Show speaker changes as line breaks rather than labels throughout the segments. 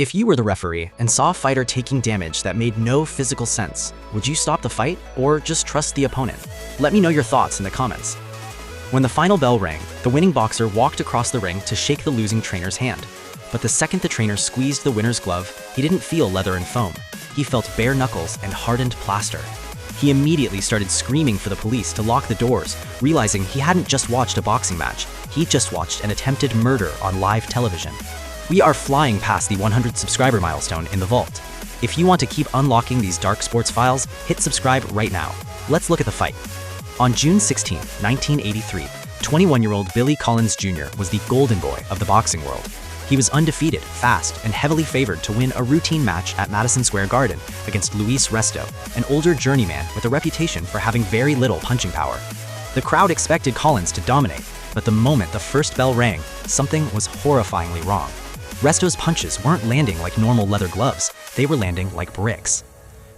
If you were the referee and saw a fighter taking damage that made no physical sense, would you stop the fight or just trust the opponent? Let me know your thoughts in the comments. When the final bell rang, the winning boxer walked across the ring to shake the losing trainer's hand. But the second the trainer squeezed the winner's glove, he didn't feel leather and foam. He felt bare knuckles and hardened plaster. He immediately started screaming for the police to lock the doors, realizing he hadn't just watched a boxing match, he'd just watched an attempted murder on live television. We are flying past the 100 subscriber milestone in the vault. If you want to keep unlocking these dark sports files, hit subscribe right now. Let's look at the fight. On June 16, 1983, 21-year-old Billy Collins Jr. was the golden boy of the boxing world. He was undefeated, fast, and heavily favored to win a routine match at Madison Square Garden against Luis Resto, an older journeyman with a reputation for having very little punching power. The crowd expected Collins to dominate, but the moment the first bell rang, something was horrifyingly wrong. Resto's punches weren't landing like normal leather gloves, they were landing like bricks.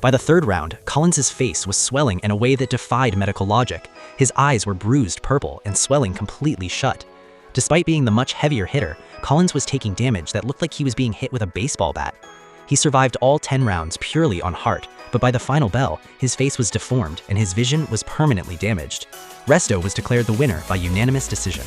By the third round, Collins' face was swelling in a way that defied medical logic. His eyes were bruised purple and swelling completely shut. Despite being the much heavier hitter, Collins was taking damage that looked like he was being hit with a baseball bat. He survived all 10 rounds purely on heart, but by the final bell, his face was deformed and his vision was permanently damaged. Resto was declared the winner by unanimous decision.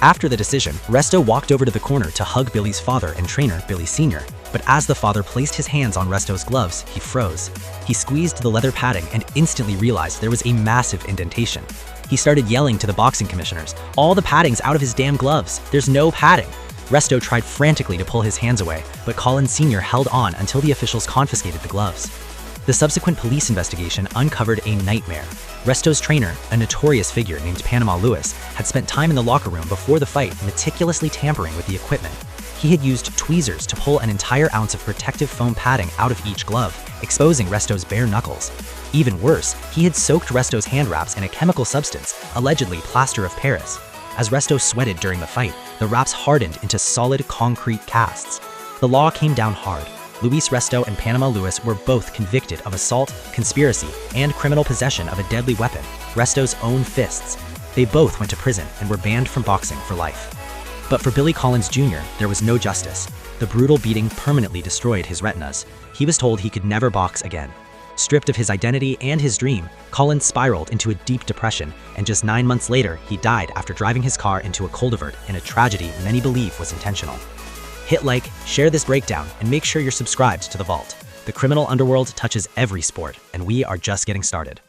After the decision, Resto walked over to the corner to hug Billy's father and trainer, Billy Sr., but as the father placed his hands on Resto's gloves, he froze. He squeezed the leather padding and instantly realized there was a massive indentation. He started yelling to the boxing commissioners, "All the padding's out of his damn gloves! There's no padding!" Resto tried frantically to pull his hands away, but Collins Sr. held on until the officials confiscated the gloves. The subsequent police investigation uncovered a nightmare. Resto's trainer, a notorious figure named Panama Lewis, had spent time in the locker room before the fight meticulously tampering with the equipment. He had used tweezers to pull an entire ounce of protective foam padding out of each glove, exposing Resto's bare knuckles. Even worse, he had soaked Resto's hand wraps in a chemical substance, allegedly plaster of Paris. As Resto sweated during the fight, the wraps hardened into solid concrete casts. The law came down hard. Luis Resto and Panama Lewis were both convicted of assault, conspiracy, and criminal possession of a deadly weapon, Resto's own fists. They both went to prison and were banned from boxing for life. But for Billy Collins Jr., there was no justice. The brutal beating permanently destroyed his retinas. He was told he could never box again. Stripped of his identity and his dream, Collins spiraled into a deep depression, and just 9 months later, he died after driving his car into a culvert in a tragedy many believe was intentional. Hit like, share this breakdown, and make sure you're subscribed to The Vault. The criminal underworld touches every sport, and we are just getting started.